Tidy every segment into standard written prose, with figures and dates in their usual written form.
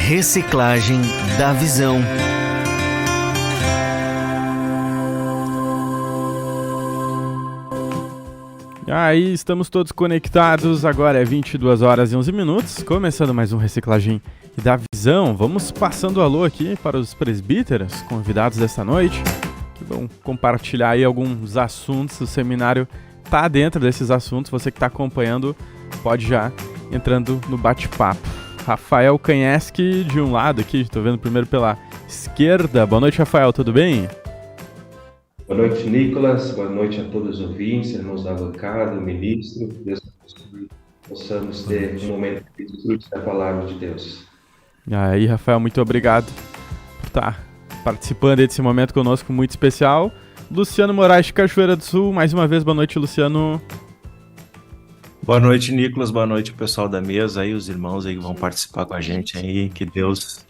Reciclagem da Visão. Aí, estamos todos conectados, agora é 22 horas e 11 minutos, começando mais um Reciclagem da Visão. Vamos passando alô aqui para os presbíteros, convidados desta noite, que vão compartilhar aí alguns assuntos. O seminário tá dentro desses assuntos, você que está acompanhando pode já entrando no bate-papo. Rafael Kanheski de um lado aqui, estou vendo primeiro pela esquerda. Boa noite, Rafael, tudo bem? Boa noite, Nicolas. Boa noite a todos os ouvintes, irmãos da bancada, o ministro. Deus abençoe, possamos ter um momento de desfrute da palavra de Deus. E aí, Rafael, muito obrigado por estar participando desse momento conosco, muito especial. Luciano Moraes de Cachoeira do Sul, mais uma vez, boa noite, Luciano. Boa noite, Nicolas. Boa noite, pessoal da mesa aí, os irmãos aí que vão participar com a gente aí. Que Deus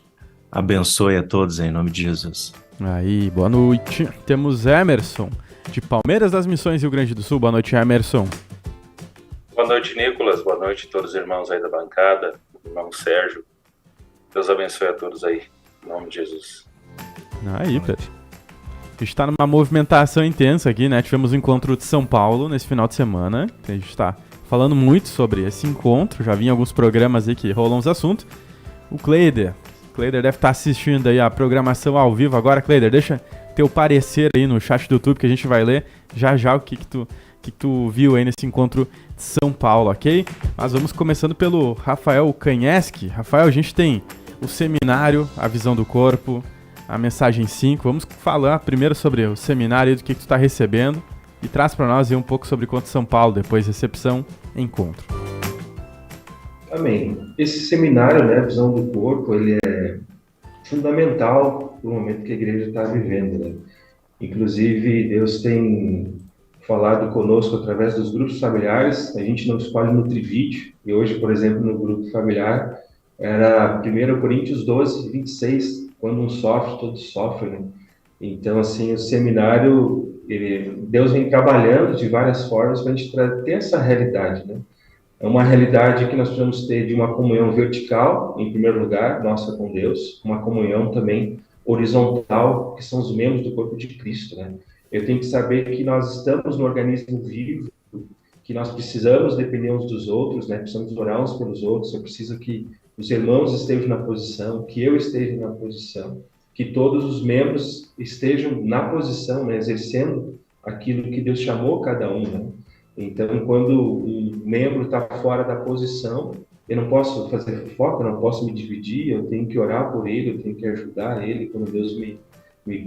abençoe a todos aí, em nome de Jesus. Aí, boa noite. Temos Emerson, de Palmeiras das Missões, Rio Grande do Sul. Boa noite, Emerson. Boa noite, Nicolas. Boa noite a todos os irmãos aí da bancada, irmão Sérgio. Deus abençoe a todos aí, em nome de Jesus. Aí, Pedro. A gente está numa movimentação intensa aqui, né? Tivemos um encontro de São Paulo nesse final de semana. A gente está falando muito sobre esse encontro. Já vi em alguns programas aí que rolam os assuntos. O Cleider deve estar assistindo aí a programação ao vivo agora. Cleider, deixa teu parecer aí no chat do YouTube que a gente vai ler já o que tu viu aí nesse encontro de São Paulo, ok? Mas vamos começando pelo Rafael Kanheski. Rafael, a gente tem o seminário, a visão do corpo, a mensagem 5. Vamos falar primeiro sobre o seminário e do que tu está recebendo e traz para nós aí um pouco sobre o encontro de São Paulo, depois recepção, encontro. Amém. Esse seminário, né, Visão do Corpo, ele é fundamental para o momento que a igreja está vivendo, né? Inclusive, Deus tem falado conosco através dos grupos familiares. A gente não escolhe Nutrivídeo, e hoje, por exemplo, no grupo familiar, era 1 Coríntios 12, 26, quando um sofre, todos sofrem, né? Então, assim, o seminário, Deus vem trabalhando de várias formas para a gente ter essa realidade, né? É uma realidade que nós precisamos ter de uma comunhão vertical, em primeiro lugar, nossa com Deus, uma comunhão também horizontal, que são os membros do corpo de Cristo, né? Eu tenho que saber que nós estamos no organismo vivo, que nós precisamos depender uns dos outros, né? Precisamos orar uns pelos outros. Eu preciso que os irmãos estejam na posição, que eu esteja na posição, que todos os membros estejam na posição, né? Exercendo aquilo que Deus chamou cada um, né? Então, quando um membro está fora da posição, eu não posso fazer foco, eu não posso me dividir, eu tenho que orar por ele, eu tenho que ajudar ele quando Deus me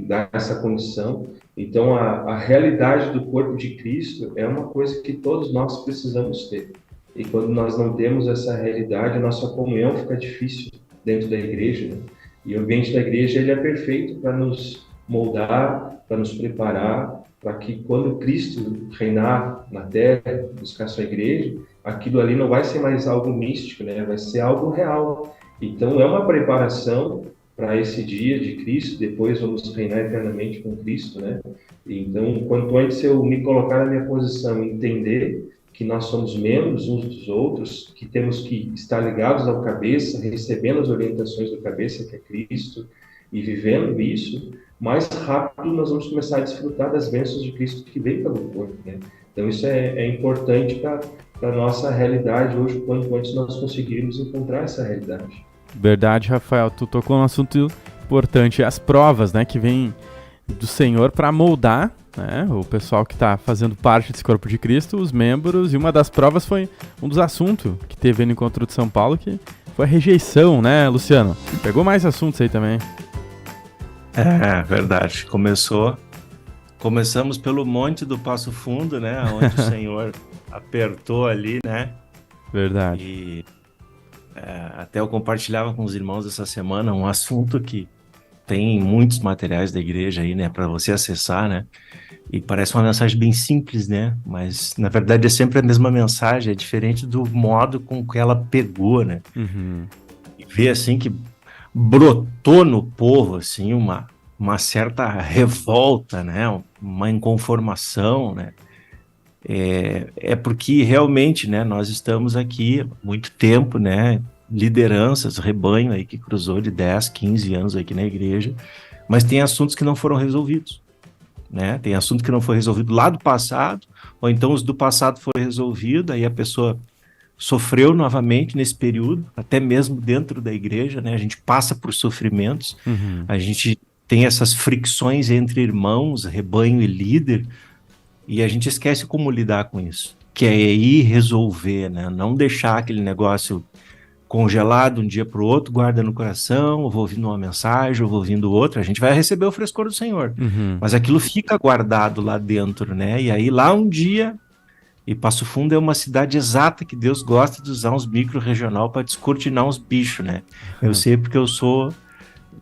dá essa condição. Então, a realidade do corpo de Cristo é uma coisa que todos nós precisamos ter. E quando nós não temos essa realidade, a nossa comunhão fica difícil dentro da igreja, né? E o ambiente da igreja ele é perfeito para nos moldar, para nos preparar, para que quando Cristo reinar na terra, buscar sua igreja, aquilo ali não vai ser mais algo místico, né? Vai ser algo real. Então, é uma preparação para esse dia de Cristo, depois vamos reinar eternamente com Cristo, né? Então, quanto antes eu me colocar na minha posição, entender que nós somos membros uns dos outros, que temos que estar ligados ao cabeça, recebendo as orientações do cabeça, que é Cristo, e vivendo isso, mais rápido nós vamos começar a desfrutar das bênçãos de Cristo que vem pelo corpo, né? Então isso é importante para a nossa realidade hoje, quanto antes nós conseguirmos encontrar essa realidade. Verdade, Rafael, tu tocou num assunto importante, as provas, né, que vêm do Senhor para moldar, né, o pessoal que está fazendo parte desse corpo de Cristo, os membros, e uma das provas foi um dos assuntos que teve no encontro de São Paulo, que foi a rejeição, né, Luciano? Pegou mais assuntos aí também. É, verdade. Começamos pelo Monte do Passo Fundo, né, onde o Senhor apertou ali, né? Verdade. E até eu compartilhava com os irmãos essa semana um assunto que tem muitos materiais da igreja aí, né, para você acessar, né? E parece uma mensagem bem simples, né? Mas, na verdade, é sempre a mesma mensagem, é diferente do modo com que ela pegou, né? Uhum. E ver, assim, que brotou no povo, assim, uma certa revolta, né? Uma inconformação, né? É porque, realmente, né, nós estamos aqui há muito tempo, né? lideranças, rebanho aí que cruzou de 10, 15 anos aqui na igreja, mas tem assuntos que não foram resolvidos, né? Tem assunto que não foi resolvido lá do passado, ou então os do passado foram resolvidos, aí a pessoa sofreu novamente nesse período, até mesmo dentro da igreja, né? A gente passa por sofrimentos, a gente tem essas fricções entre irmãos, rebanho e líder, e a gente esquece como lidar com isso, que é ir resolver, né? Não deixar aquele negócio congelado um dia para o outro, guarda no coração, eu vou ouvindo uma mensagem, eu vou ouvindo outra, a gente vai receber o frescor do Senhor, mas aquilo fica guardado lá dentro, né? E aí lá um dia, e Passo Fundo é uma cidade exata que Deus gosta de usar uns micro-regional para descortinar uns bichos, né? Eu sei porque eu sou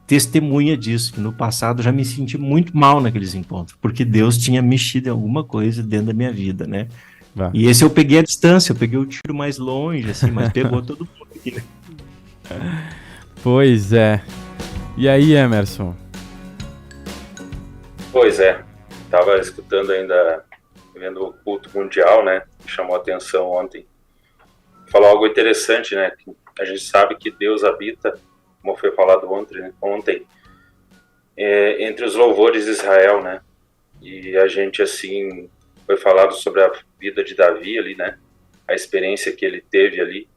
testemunha disso, que no passado eu já me senti muito mal naqueles encontros, porque Deus tinha mexido em alguma coisa dentro da minha vida, né? E esse eu peguei a distância, eu peguei o tiro mais longe, assim, mas pegou todo mundo aqui, né? Pois é. E aí, Emerson? Pois é, estava escutando ainda, vendo o culto mundial, né? Me chamou a atenção ontem. Falou algo interessante, né? Que a gente sabe que Deus habita, como foi falado ontem, entre os louvores de Israel, né? E a gente, assim, foi falado sobre a vida de Davi ali, né? A experiência que ele teve ali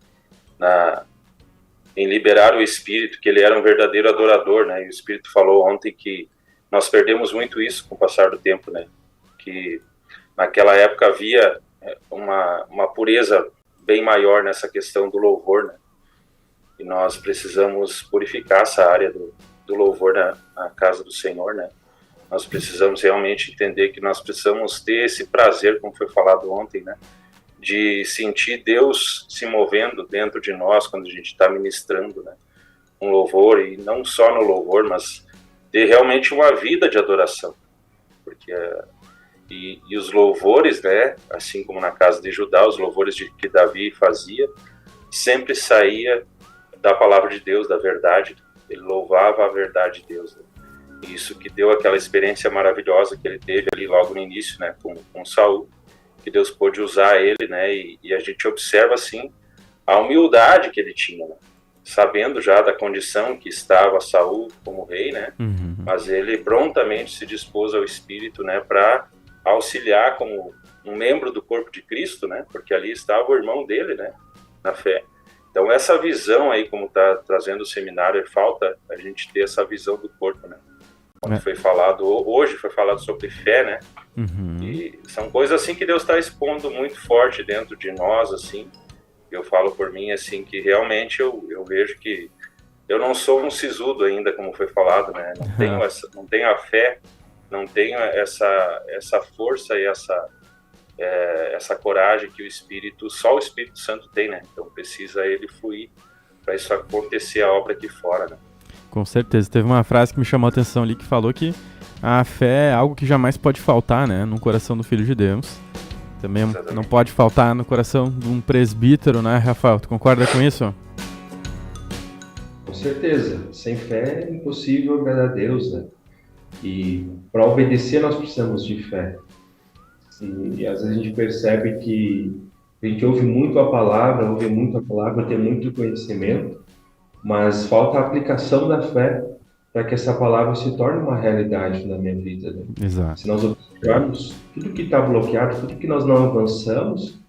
em liberar o Espírito, que ele era um verdadeiro adorador, né? E o Espírito falou ontem que nós perdemos muito isso com o passar do tempo, né? Que naquela época havia uma pureza bem maior nessa questão do louvor, né? E nós precisamos purificar essa área do louvor na casa do Senhor, né? Nós precisamos realmente entender que nós precisamos ter esse prazer, como foi falado ontem, né? De sentir Deus se movendo dentro de nós quando a gente está ministrando, né? Um louvor, e não só no louvor, mas ter realmente uma vida de adoração. Porque e os louvores, né? Assim como na casa de Judá, os louvores que Davi fazia, sempre saía da palavra de Deus, da verdade. Ele louvava a verdade de Deus, né? Isso que deu aquela experiência maravilhosa que ele teve ali logo no início, né, com Saul, que Deus pôde usar ele, né, e a gente observa, assim, a humildade que ele tinha, né, sabendo já da condição que estava Saul como rei, né, mas ele prontamente se dispôs ao Espírito, né, para auxiliar como um membro do corpo de Cristo, né, porque ali estava o irmão dele, né, na fé. Então essa visão aí, como está trazendo o seminário, falta a gente ter essa visão do corpo, né. Quando foi falado, hoje foi falado sobre fé, né? E são coisas assim que Deus está expondo muito forte dentro de nós, assim. Eu falo por mim, assim, que realmente eu vejo que eu não sou um sisudo ainda, como foi falado, né? Não tenho a fé, não tenho essa força e essa coragem que só o Espírito Santo tem, né? Então precisa ele fluir para isso acontecer a obra aqui fora, né? Com certeza. Teve uma frase que me chamou a atenção ali, que falou que a fé é algo que jamais pode faltar, né, no coração do Filho de Deus. Também exatamente. Não pode faltar no coração de um presbítero, né, Rafael? Tu concorda com isso? Com certeza. Sem fé é impossível agradar a Deus, né? E para obedecer nós precisamos de fé. E às vezes a gente percebe que a gente ouve muito a palavra, tem muito conhecimento, mas falta a aplicação da fé para que essa palavra se torne uma realidade na minha vida, né? Exato. Se nós observarmos, tudo que está bloqueado, tudo que nós não avançamos,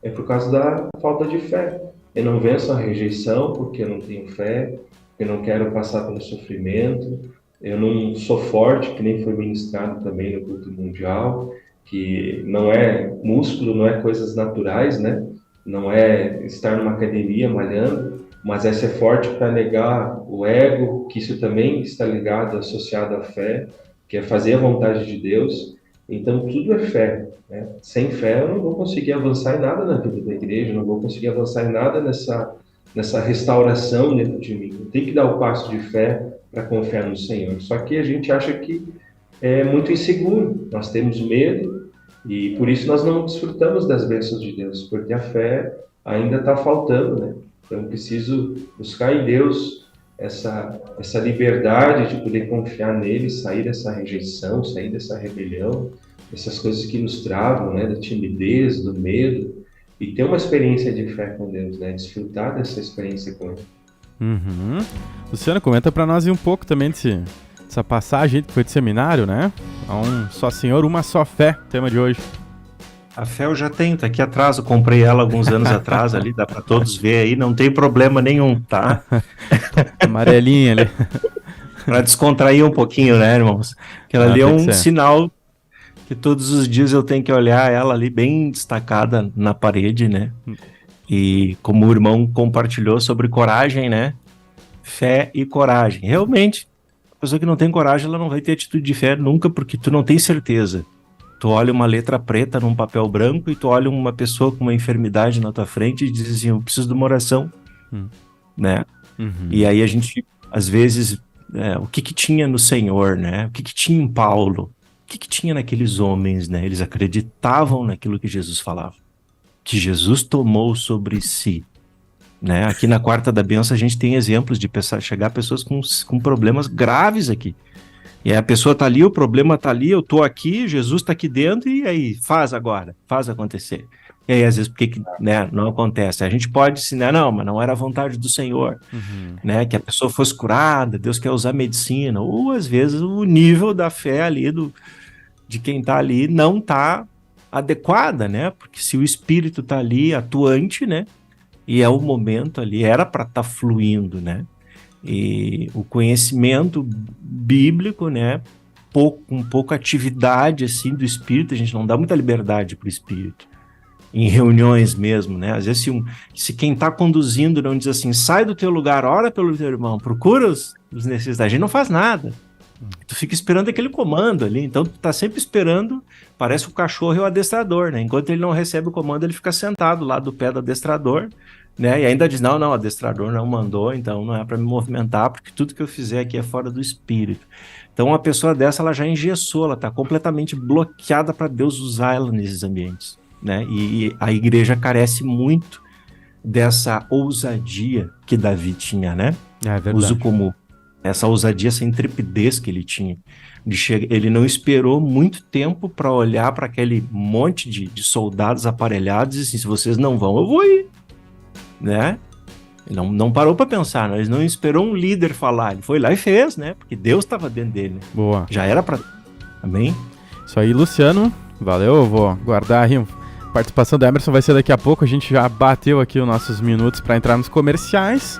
é por causa da falta de fé. Eu não venço a rejeição porque eu não tenho fé, eu não quero passar pelo sofrimento, eu não sou forte, que nem foi ministrado também no culto mundial, que não é músculo, não é coisas naturais, né? Não é estar numa academia malhando, mas é ser forte para negar o ego, que isso também está ligado, associado à fé, que é fazer a vontade de Deus. Então, tudo é fé, né? Sem fé, eu não vou conseguir avançar em nada na vida da igreja, não vou conseguir avançar em nada nessa restauração dentro de mim. Eu tenho que dar o passo de fé para confiar no Senhor. Só que a gente acha que é muito inseguro, nós temos medo, e por isso nós não desfrutamos das bênçãos de Deus, porque a fé ainda está faltando, né? Então, eu preciso buscar em Deus essa liberdade de poder confiar nele, sair dessa rejeição, sair dessa rebelião, essas coisas que nos travam, né, da timidez, do medo, e ter uma experiência de fé com Deus, né? Desfrutar dessa experiência com Ele. Uhum. Luciano, comenta pra nós aí um pouco também dessa passagem aí que foi de seminário, né? A um só Senhor, uma só fé, tema de hoje. A fé eu já tenho, tá aqui atrás, eu comprei ela alguns anos atrás ali, dá pra todos ver aí, não tem problema nenhum, tá? Amarelinha ali. Pra descontrair um pouquinho, né, irmãos? Aquela ali é Tem que um ser. sinal que todos os dias eu tenho que olhar ela ali bem destacada na parede, né? E como o irmão compartilhou sobre coragem, né? Fé e coragem. Realmente, a pessoa que não tem coragem, ela não vai ter atitude de fé nunca, porque tu não tem certeza. Tu olha uma letra preta num papel branco e tu olha uma pessoa com uma enfermidade na tua frente e diz assim, eu preciso de uma oração, né? Uhum. E aí a gente, às vezes, o que tinha no Senhor, né? O que tinha em Paulo? O que tinha naqueles homens, né? Eles acreditavam naquilo que Jesus falava, que Jesus tomou sobre si, né? Aqui na Quarta da Bênção a gente tem exemplos de chegar pessoas com problemas graves aqui. E aí a pessoa tá ali, o problema tá ali, eu tô aqui, Jesus tá aqui dentro, e aí, faz agora, faz acontecer. E aí, às vezes, por que né, não acontece? A gente pode ensinar, não, mas não era a vontade do Senhor, né? Que a pessoa fosse curada, Deus quer usar medicina, ou às vezes o nível da fé ali, de quem tá ali, não tá adequada, né? Porque se o Espírito tá ali, atuante, né? E é o momento ali, era para estar fluindo, né? E o conhecimento bíblico, né, com pouca atividade assim do espírito, a gente não dá muita liberdade para o espírito em reuniões mesmo, né? Às vezes se quem está conduzindo não diz assim, sai do teu lugar, ora pelo teu irmão, procura os necessitados, a gente não faz nada. Tu fica esperando aquele comando ali, então tu tá sempre esperando, parece o cachorro e o adestrador, né? Enquanto ele não recebe o comando, ele fica sentado lá do pé do adestrador, né? E ainda diz, não, o adestrador não mandou, então não é para me movimentar, porque tudo que eu fizer aqui é fora do espírito. Então uma pessoa dessa, ela já engessou, ela tá completamente bloqueada para Deus usar ela nesses ambientes, né? E a igreja carece muito dessa ousadia que Davi tinha, né? É verdade. Uso como essa ousadia, essa intrepidez que ele tinha. Ele não esperou muito tempo para olhar para aquele monte de soldados aparelhados e assim, se vocês não vão, eu vou ir, né? Ele não parou para pensar, né? Ele não esperou um líder falar, ele foi lá e fez, né? Porque Deus estava dentro dele. Boa. Já era para... Amém? Isso aí, Luciano. Valeu, eu vou guardar aí. A participação do Emerson vai ser daqui a pouco. A gente já bateu aqui os nossos minutos para entrar nos comerciais.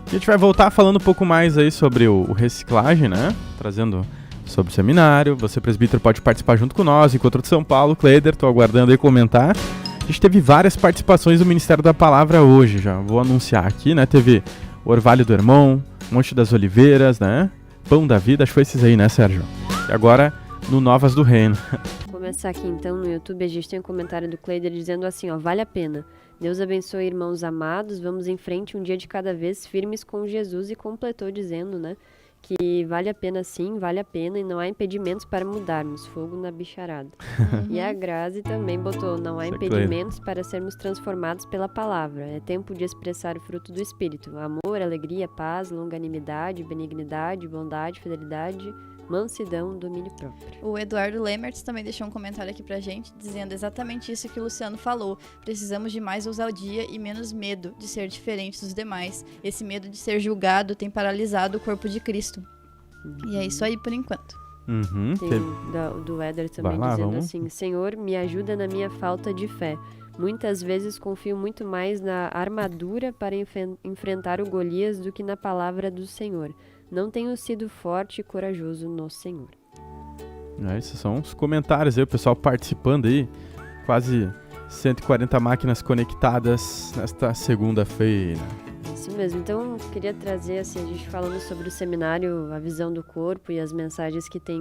A gente vai voltar falando um pouco mais aí sobre o reciclagem, né? Trazendo sobre o seminário. Você, presbítero, pode participar junto com nós. Encontro de São Paulo, Cleider, tô aguardando aí comentar. A gente teve várias participações do Ministério da Palavra hoje, já vou anunciar aqui, né? Teve o Orvalho do Irmão, Monte das Oliveiras, né? Pão da Vida, acho que foi esses aí, né, Sérgio? E agora, no Novas do Reino. Vou começar aqui então no YouTube, a gente tem um comentário do Cleider dizendo assim, ó, vale a pena. Deus abençoe, irmãos amados, vamos em frente um dia de cada vez, firmes com Jesus, e completou dizendo, né, que vale a pena sim, vale a pena, e não há impedimentos para mudarmos, fogo na bicharada. E a Grazi também botou, não há impedimentos para sermos transformados pela palavra, é tempo de expressar o fruto do Espírito, amor, alegria, paz, longanimidade, benignidade, bondade, fidelidade, mansidão, domínio próprio. O Eduardo Lemertz também deixou um comentário aqui pra gente, dizendo exatamente isso que o Luciano falou. Precisamos de mais ousadia e menos medo de ser diferentes dos demais. Esse medo de ser julgado tem paralisado o corpo de Cristo. E é isso aí por enquanto. Tem do Éder também lá, dizendo vamos. assim, Senhor, me ajuda na minha falta de fé. Muitas vezes confio muito mais na armadura para enfrentar o Golias do que na palavra do Senhor. Não tenho sido forte e corajoso no Senhor. Esses são os comentários aí, o pessoal participando aí. Quase 140 máquinas conectadas nesta segunda-feira. Isso mesmo. Então, queria trazer, assim, a gente falando sobre o seminário, a visão do corpo e as mensagens que tem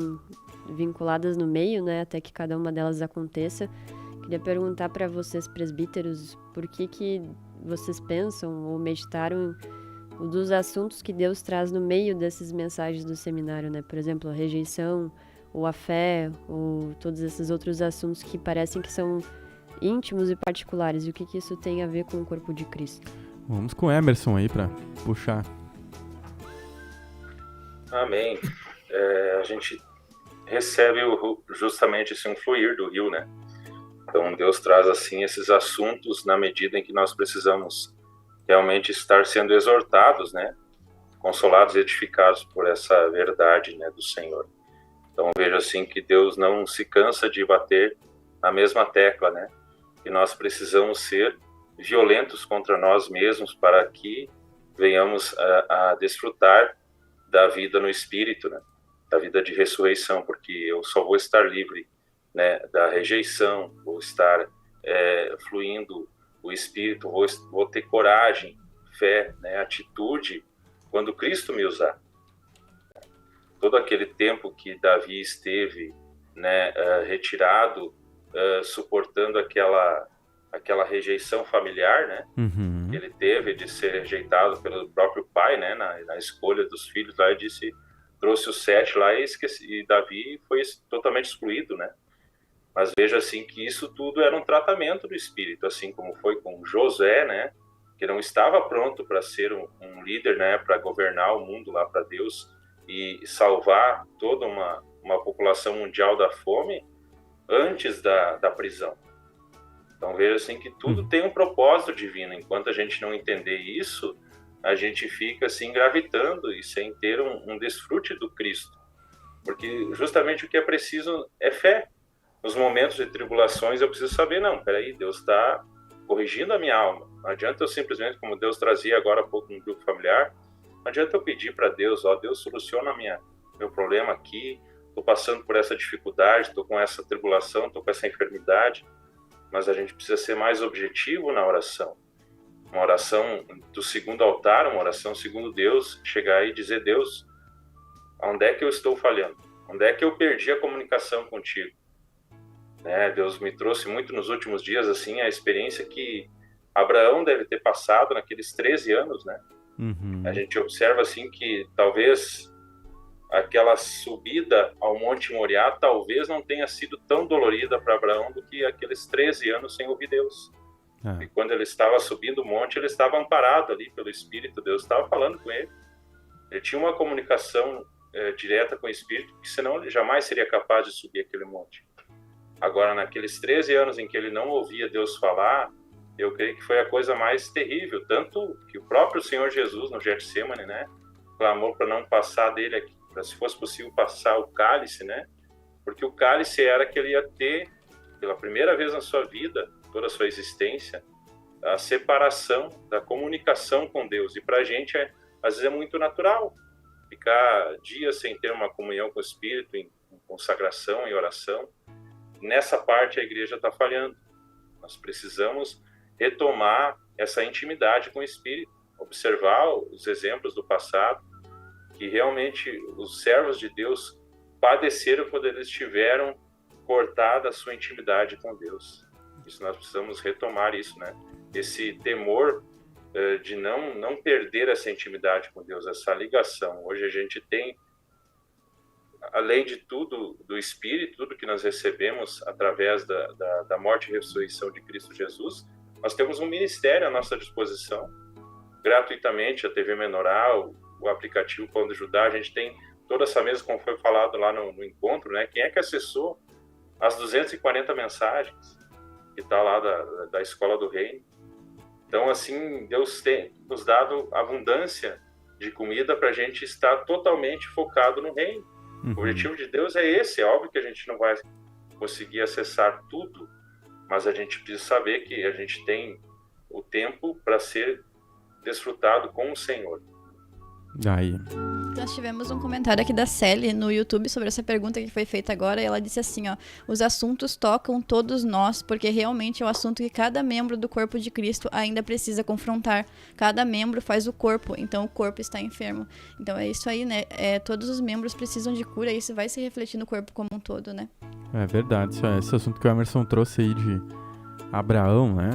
vinculadas no meio, né, até que cada uma delas aconteça. Queria perguntar para vocês, presbíteros, por que vocês pensam ou meditaram dos assuntos que Deus traz no meio dessas mensagens do seminário, né? Por exemplo, a rejeição, ou a fé, ou todos esses outros assuntos que parecem que são íntimos e particulares. E o que isso tem a ver com o corpo de Cristo? Vamos com o Emerson aí para puxar. Amém. A gente recebe justamente esse fluir do rio, né? Então Deus traz assim esses assuntos na medida em que nós precisamos realmente estar sendo exortados, né? Consolados e edificados por essa verdade, né, do Senhor. Então vejo assim que Deus não se cansa de bater na mesma tecla, né? Que nós precisamos ser violentos contra nós mesmos para que venhamos a desfrutar da vida no Espírito, né? Da vida de ressurreição, porque eu só vou estar livre, né, da rejeição, vou estar fluindo o Espírito, vou ter coragem, fé, né, atitude, quando Cristo me usar. Todo aquele tempo que Davi esteve, né, retirado, suportando aquela rejeição familiar, né, que ele teve de ser rejeitado pelo próprio pai, né, na escolha dos filhos lá, trouxe os 7 lá e Davi foi totalmente excluído, né. Mas veja assim que isso tudo era um tratamento do Espírito, assim como foi com Josué, né, que não estava pronto para ser um líder, né, para governar o mundo lá para Deus e salvar toda uma população mundial da fome antes da prisão. Então veja assim que tudo tem um propósito divino. Enquanto a gente não entender isso, a gente fica assim gravitando e sem ter um desfrute do Cristo. Porque justamente o que é preciso é fé. Nos momentos de tribulações eu preciso saber, não, peraí, Deus está corrigindo a minha alma. Não adianta eu simplesmente, como Deus trazia agora há pouco no grupo familiar, não adianta eu pedir para Deus, Deus soluciona meu problema aqui, estou passando por essa dificuldade, estou com essa tribulação, estou com essa enfermidade, mas a gente precisa ser mais objetivo na oração. Uma oração do segundo altar, uma oração segundo Deus, chegar e dizer, Deus, onde é que eu estou falhando? Onde é que eu perdi a comunicação contigo? Né, Deus me trouxe muito nos últimos dias assim a experiência que Abraão deve ter passado naqueles 13 anos, né? A gente observa assim que talvez aquela subida ao Monte Moriá talvez não tenha sido tão dolorida para Abraão do que aqueles 13 anos sem ouvir Deus. E quando ele estava subindo o monte, ele estava amparado ali pelo Espírito, Deus estava falando com ele. Ele tinha uma comunicação direta com o Espírito, que senão ele jamais seria capaz de subir aquele monte. Agora, naqueles 13 anos em que ele não ouvia Deus falar, eu creio que foi a coisa mais terrível, tanto que o próprio Senhor Jesus, no Getsemane, né, clamou para não passar dele aqui, para se fosse possível passar o cálice, né, porque o cálice era que ele ia ter, pela primeira vez na sua vida, toda a sua existência, a separação da comunicação com Deus. E para a gente, às vezes, é muito natural ficar dias sem ter uma comunhão com o Espírito, em consagração, em oração. Nessa parte a igreja está falhando. Nós precisamos retomar essa intimidade com o Espírito, observar os exemplos do passado, que realmente os servos de Deus padeceram quando eles tiveram cortada a sua intimidade com Deus. Isso nós precisamos retomar isso, né? Esse temor de não perder essa intimidade com Deus, essa ligação. Hoje a gente tem, além de tudo, do Espírito, tudo que nós recebemos através da morte e ressurreição de Cristo Jesus, nós temos um ministério à nossa disposição, gratuitamente, a TV Menorá, o aplicativo Pão de Judá, a gente tem toda essa mesa, como foi falado lá no encontro, né? Quem é que acessou as 240 mensagens que está lá da Escola do Reino? Então, assim, Deus tem nos dado abundância de comida para a gente estar totalmente focado no Reino. O objetivo de Deus é esse. É óbvio que a gente não vai conseguir acessar tudo, mas a gente precisa saber que a gente tem o tempo para ser desfrutado com o Senhor. Aí. Nós tivemos um comentário aqui da Célia no YouTube sobre essa pergunta que foi feita agora, e ela disse assim, os assuntos tocam todos nós, porque realmente é um assunto que cada membro do corpo de Cristo ainda precisa confrontar. Cada membro faz o corpo, então o corpo está enfermo. Então é isso aí, né? Todos os membros precisam de cura, e isso vai se refletir no corpo como um todo, né? É verdade, esse assunto que o Emerson trouxe aí de Abraão, né?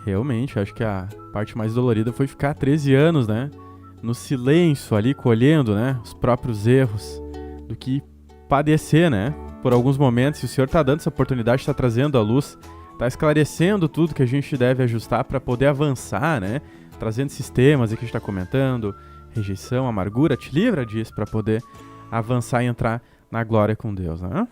Realmente, acho que a parte mais dolorida foi ficar 13 anos, né? No silêncio ali, colhendo, né, os próprios erros, do que padecer, né, por alguns momentos. E o Senhor está dando essa oportunidade, está trazendo à luz, está esclarecendo tudo que a gente deve ajustar para poder avançar, né, trazendo sistemas aqui que a gente está comentando, rejeição, amargura, te livra disso para poder avançar e entrar na glória com Deus, né?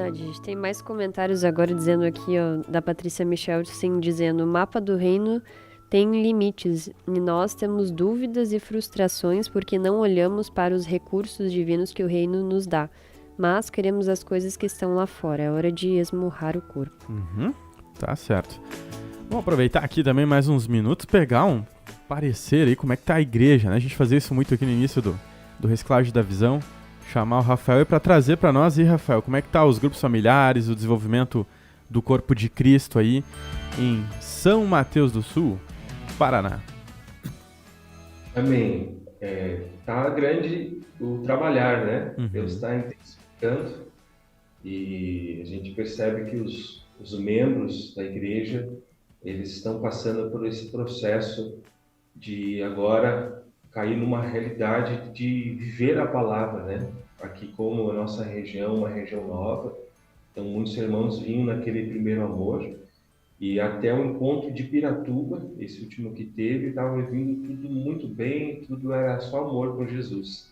verdade. A gente tem mais comentários agora dizendo aqui, ó, da Patrícia Michel, sim, dizendo: o mapa do reino tem limites e nós temos dúvidas e frustrações porque não olhamos para os recursos divinos que o reino nos dá, mas queremos as coisas que estão lá fora. É hora de esmurrar o corpo. Uhum, tá certo. Vamos aproveitar aqui também mais uns minutos, pegar um parecer aí, como é que tá a igreja, né? A gente fazia isso muito aqui no início do Reciclagem da Visão, chamar o Rafael para trazer para nós. E Rafael, como é que tá os grupos familiares, o desenvolvimento do corpo de Cristo aí em São Mateus do Sul, Paraná? Amém. Tá grande o trabalhar, né? Uhum. Deus está intensificando e a gente percebe que os membros da igreja, eles estão passando por esse processo de agora cair numa realidade de viver a palavra, né? Aqui, como a nossa região, uma região nova, então muitos irmãos vinham naquele primeiro amor, e até o encontro de Piratuba, esse último que teve, estava vindo tudo muito bem, tudo era só amor por Jesus.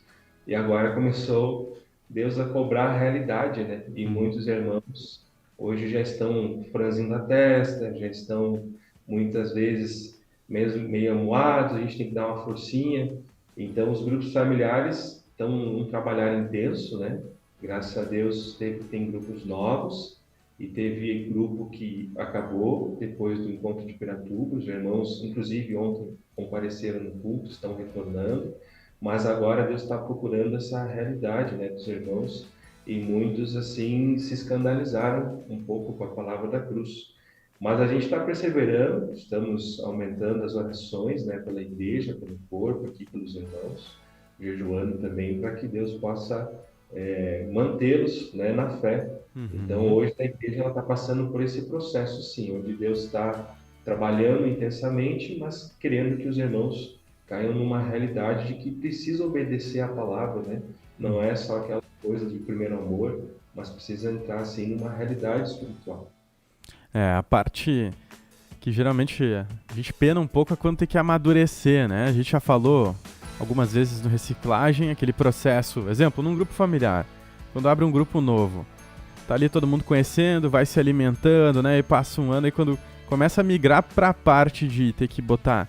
E agora começou Deus a cobrar a realidade, né? E muitos irmãos hoje já estão franzindo a testa, já estão muitas vezes mesmo meio amuados, a gente tem que dar uma forcinha. Então os grupos familiares estão num trabalhar intenso, né? Graças a Deus tem grupos novos, e teve grupo que acabou depois do encontro de Piratuba. Os irmãos, inclusive ontem, compareceram no culto, estão retornando, mas agora Deus está procurando essa realidade, né, dos irmãos, e muitos assim se escandalizaram um pouco com a palavra da cruz. Mas a gente está perseverando, estamos aumentando as orações, né, pela igreja, pelo corpo, aqui pelos irmãos, jejuando também para que Deus possa mantê-los, né, na fé. Então, hoje a igreja está passando por esse processo, sim, onde Deus está trabalhando intensamente, mas querendo que os irmãos caiam numa realidade de que precisa obedecer à palavra, né? Não é só aquela coisa de primeiro amor, mas precisa entrar, assim, numa realidade espiritual. A parte que geralmente a gente pena um pouco é quando tem que amadurecer, né? A gente já falou algumas vezes no Reciclagem, aquele processo, exemplo, num grupo familiar, quando abre um grupo novo, tá ali todo mundo conhecendo, vai se alimentando, né? E passa um ano, e quando começa a migrar para a parte de ter que botar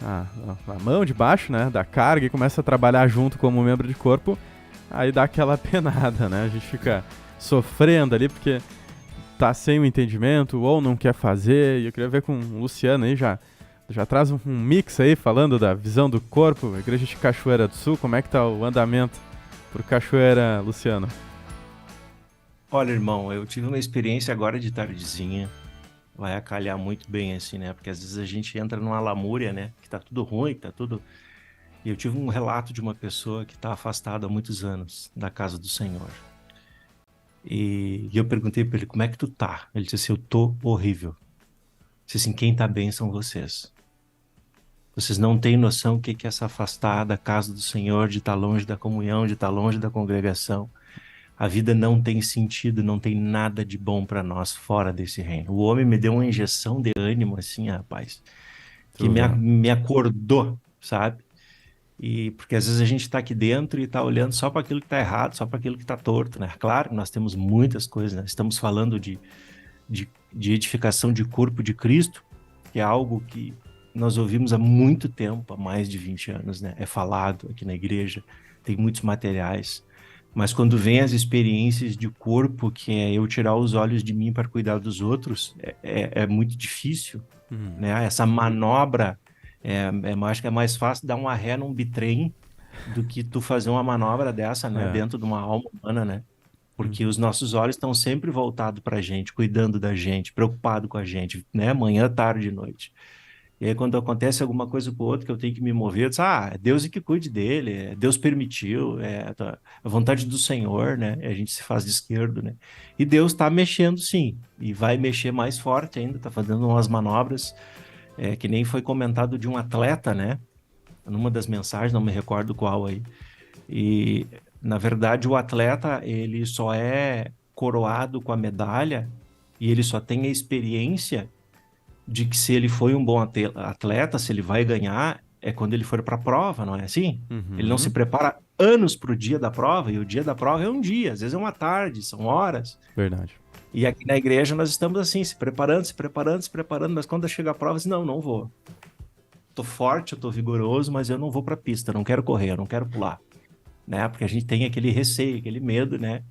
a mão debaixo, né, da carga, e começa a trabalhar junto como membro de corpo, aí dá aquela penada, né? A gente fica sofrendo ali porque tá sem o entendimento ou não quer fazer. E eu queria ver com o Luciano aí, já traz um mix aí falando da visão do corpo, Igreja de Cachoeira do Sul. Como é que tá o andamento por Cachoeira, Luciano? Olha, irmão, eu tive uma experiência agora de tardezinha, vai acalhar muito bem assim, né? Porque às vezes a gente entra numa lamúria, né? Que tá tudo ruim, tá tudo... E eu tive um relato de uma pessoa que tá afastada há muitos anos da casa do Senhor. E eu perguntei pra ele, como é que tu tá? Ele disse assim, eu tô horrível. Eu disse assim, quem tá bem são vocês. Vocês não têm noção o que é se afastar da casa do Senhor, de estar longe da comunhão, de estar longe da congregação. A vida não tem sentido, não tem nada de bom para nós fora desse reino. O homem me deu uma injeção de ânimo, assim, rapaz, que me acordou, sabe? E porque às vezes a gente está aqui dentro e está olhando só para aquilo que está errado, só para aquilo que está torto, né? Claro, nós temos muitas coisas, né? Estamos falando de edificação de corpo de Cristo, que é algo que nós ouvimos há muito tempo, há mais de 20 anos, né? É falado aqui na igreja, tem muitos materiais. Mas quando vem as experiências de corpo, que é eu tirar os olhos de mim para cuidar dos outros, é muito difícil, né? Essa manobra, acho que é mais fácil dar uma ré num bitrem do que tu fazer uma manobra dessa, né? Dentro de uma alma humana, né? Porque os nossos olhos estão sempre voltados para a gente, cuidando da gente, preocupado com a gente, né? Manhã, tarde e noite. E aí, quando acontece alguma coisa com o outro que eu tenho que me mover, eu digo, é Deus que cuide dele, Deus permitiu, a vontade do Senhor, né? A gente se faz de esquerdo, né? E Deus está mexendo, sim, e vai mexer mais forte ainda, está fazendo umas manobras, que nem foi comentado de um atleta, né? Numa das mensagens, não me recordo qual aí. E, na verdade, o atleta, ele só é coroado com a medalha e ele só tem a experiência de que se ele foi um bom atleta, se ele vai ganhar, é quando ele for para a prova, não é assim? Uhum. Ele não se prepara anos para o dia da prova, e o dia da prova é um dia, às vezes é uma tarde, são horas. Verdade. E aqui na igreja nós estamos assim, se preparando, se preparando, se preparando, mas quando chega a prova, assim, não vou. Tô forte, eu tô vigoroso, mas eu não vou para a pista, eu não quero correr, eu não quero pular, né? Porque a gente tem aquele receio, aquele medo, né?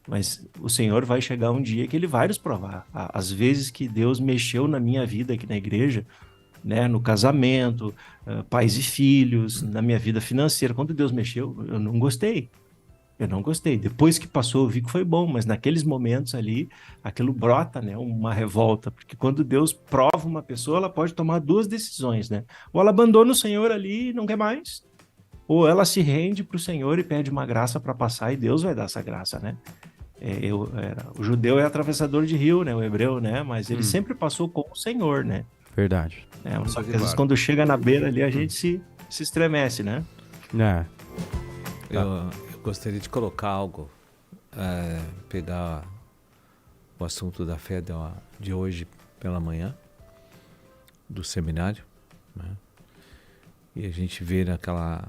Mas o Senhor vai chegar um dia que Ele vai nos provar. Às vezes que Deus mexeu na minha vida aqui na igreja, né, no casamento, pais e filhos, na minha vida financeira, quando Deus mexeu, eu não gostei. Eu não gostei. Depois que passou, eu vi que foi bom, mas naqueles momentos ali, aquilo brota, né, uma revolta, porque quando Deus prova uma pessoa, ela pode tomar duas decisões, né? Ou ela abandona o Senhor ali e não quer mais, ou ela se rende para o Senhor e pede uma graça para passar, e Deus vai dar essa graça, né? O judeu é atravessador de rio, né? O hebreu, né? Mas ele sempre passou com o Senhor, né? Verdade. Só que às vezes quando chega na beira ali, a gente se estremece, né? É. Eu gostaria de colocar algo, pegar o assunto da fé de hoje pela manhã, do seminário, né? E a gente vê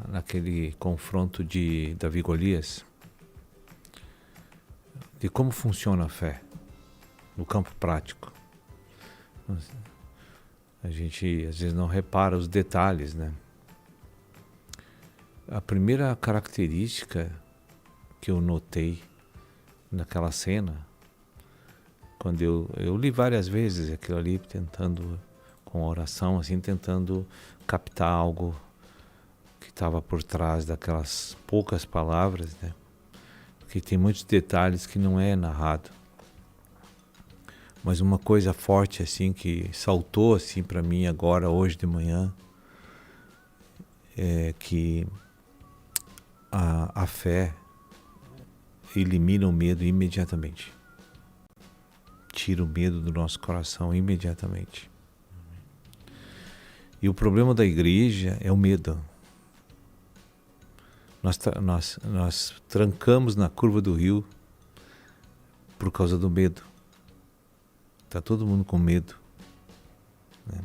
naquele confronto de Davi e Golias, de como funciona a fé no campo prático. A gente às vezes não repara os detalhes, né? A primeira característica que eu notei naquela cena, quando eu li várias vezes aquilo ali, tentando, com oração, assim, tentando captar algo que estava por trás daquelas poucas palavras, né? Porque tem muitos detalhes que não é narrado. Mas uma coisa forte assim que saltou assim para mim agora, hoje de manhã, é que a fé elimina o medo imediatamente. Tira o medo do nosso coração imediatamente. E o problema da igreja é o medo. Nós trancamos na curva do rio por causa do medo. Está todo mundo com medo, né?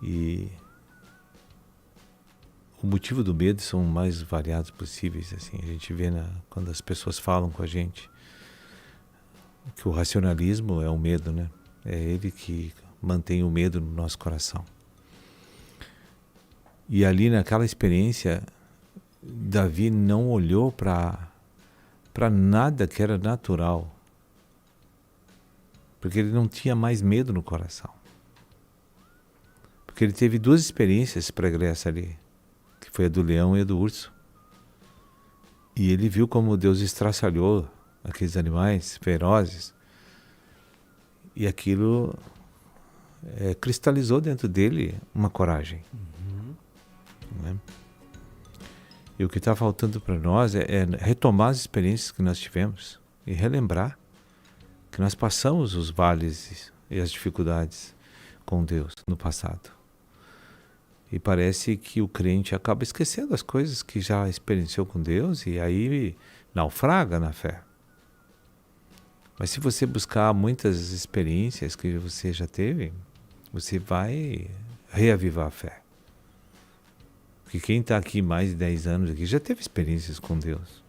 E o motivo do medo são os mais variados possíveis. Assim, a gente vê quando as pessoas falam com a gente que o racionalismo é o medo, né? É ele que mantém o medo no nosso coração. E ali naquela experiência, Davi não olhou para nada que era natural, porque ele não tinha mais medo no coração. Porque ele teve duas experiências pregressas ali, que foi a do leão e a do urso. E ele viu como Deus estraçalhou aqueles animais ferozes, e aquilo cristalizou dentro dele uma coragem. Né? E o que está faltando para nós é retomar as experiências que nós tivemos e relembrar que nós passamos os vales e as dificuldades com Deus no passado. E parece que o crente acaba esquecendo as coisas que já experienciou com Deus e aí naufraga na fé. Mas se você buscar muitas experiências que você já teve, você vai reavivar a fé. Porque quem está aqui mais de 10 anos aqui já teve experiências com Deus.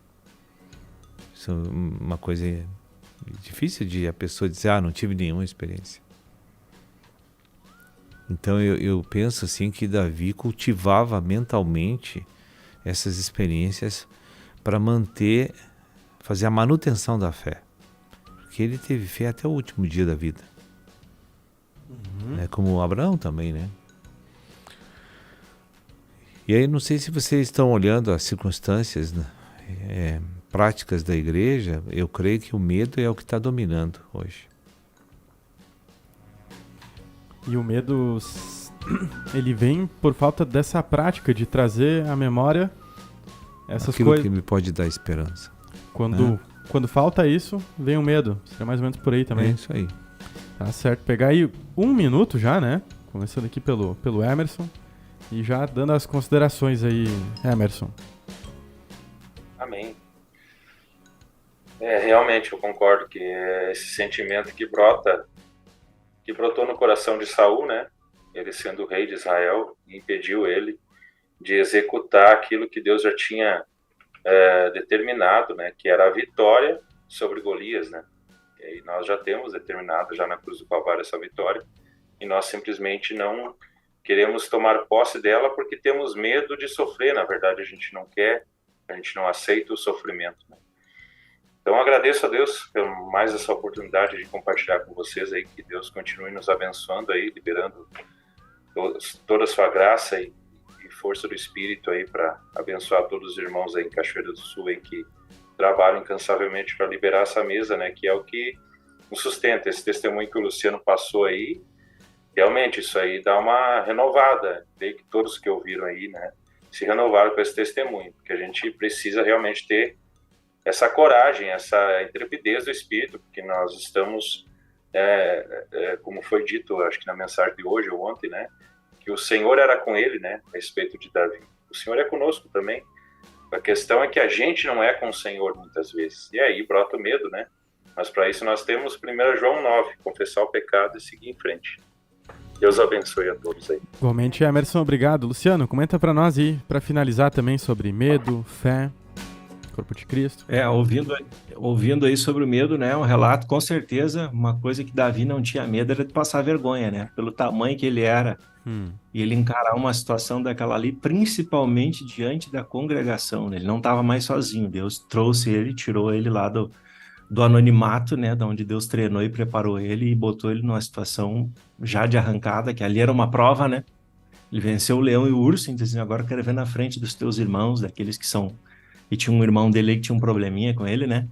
Isso é uma coisa difícil de a pessoa dizer, não tive nenhuma experiência. Então eu penso assim que Davi cultivava mentalmente essas experiências para fazer a manutenção da fé. Porque ele teve fé até o último dia da vida. Como Abraão também, né? E aí não sei se vocês estão olhando as circunstâncias, né, práticas da igreja. Eu creio que o medo é o que está dominando hoje. E o medo, ele vem por falta dessa prática de trazer à memória essas aquilo coisas. Que me pode dar esperança. Quando falta isso, vem o medo. Seria mais ou menos por aí também. É isso aí. Tá certo. Pegar aí 1 minuto já, né? Começando aqui pelo Emerson. E já dando as considerações aí, Emerson. Amém. Realmente eu concordo que esse sentimento que brotou no coração de Saul, né? ele sendo o rei de Israel, e impediu ele de executar aquilo que Deus já tinha determinado, né, que era a vitória sobre Golias, né? E nós já temos determinado já na cruz do Calvário essa vitória, e nós simplesmente não queremos tomar posse dela porque temos medo de sofrer. Na verdade, a gente não quer, a gente não aceita o sofrimento, né? Então, agradeço a Deus por mais essa oportunidade de compartilhar com vocês aí, que Deus continue nos abençoando aí, liberando toda a sua graça e força do Espírito aí para abençoar todos os irmãos aí em Cachoeira do Sul aí que trabalham incansavelmente para liberar essa mesa, né, que é o que nos sustenta. Esse testemunho que o Luciano passou aí, realmente isso aí dá uma renovada. Creio que todos que ouviram aí, né, se renovaram com esse testemunho, porque a gente precisa realmente ter essa coragem, essa intrepidez do Espírito, porque nós estamos, como foi dito, acho que na mensagem de hoje ou ontem, né, que o Senhor era com ele, né, a respeito de Davi. O Senhor é conosco também. A questão é que a gente não é com o Senhor muitas vezes. E aí brota o medo, né? Mas para isso nós temos 1 João 9, confessar o pecado e seguir em frente. Deus abençoe a todos aí. Igualmente, Emerson, obrigado. Luciano, comenta para nós aí, para finalizar também sobre medo, fé, corpo de Cristo. Ouvindo aí sobre o medo, né, um relato, com certeza, uma coisa que Davi não tinha medo era de passar vergonha, né, pelo tamanho que ele era, e ele encarar uma situação daquela ali, principalmente diante da congregação, né? Ele não estava mais sozinho, Deus trouxe ele, tirou ele lá do anonimato, né, da onde Deus treinou e preparou ele e botou ele numa situação já de arrancada, que ali era uma prova, né, ele venceu o leão e o urso, então assim, agora eu quero ver na frente dos teus irmãos, daqueles que são. E tinha um irmão dele que tinha um probleminha com ele, né?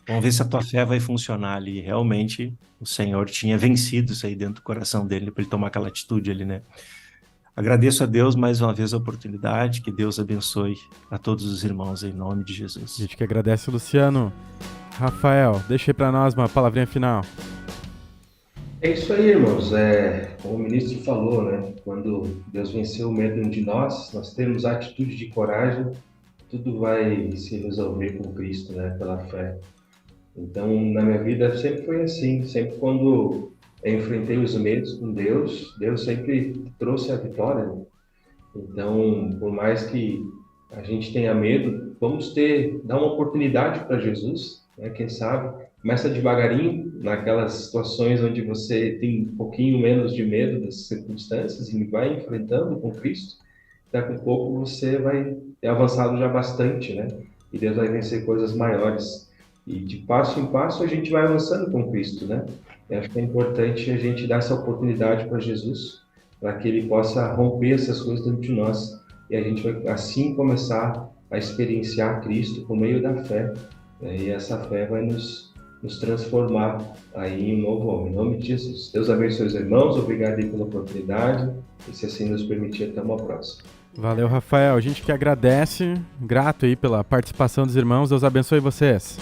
Vamos ver se a tua fé vai funcionar ali. Realmente, o Senhor tinha vencido isso aí dentro do coração dele, para ele tomar aquela atitude ali, né? Agradeço a Deus mais uma vez a oportunidade, que Deus abençoe a todos os irmãos em nome de Jesus. A gente que agradece, Luciano. Rafael, deixa aí para nós uma palavrinha final. É isso aí, irmãos. Como o ministro falou, né? Quando Deus venceu o medo de nós temos a atitude de coragem, tudo vai se resolver com Cristo, né? Pela fé. Então, na minha vida sempre foi assim. Sempre quando eu enfrentei os medos com Deus, Deus sempre trouxe a vitória, né? Então, por mais que a gente tenha medo, vamos dar uma oportunidade para Jesus, né? Quem sabe, começa devagarinho, naquelas situações onde você tem um pouquinho menos de medo das circunstâncias e vai enfrentando com Cristo. Daqui a pouco você vai ter avançado já bastante, né? E Deus vai vencer coisas maiores. E de passo em passo a gente vai avançando com Cristo, né? Eu acho que é importante a gente dar essa oportunidade para Jesus, para que Ele possa romper essas coisas dentro de nós. E a gente vai assim começar a experienciar Cristo por meio da fé, né? E essa fé vai nos transformar aí em um novo homem. Em nome de Jesus. Deus abençoe os irmãos. Obrigado aí pela oportunidade. E se assim nos permitir, até uma próxima. Valeu, Rafael. A gente que agradece, grato aí pela participação dos irmãos. Deus abençoe vocês.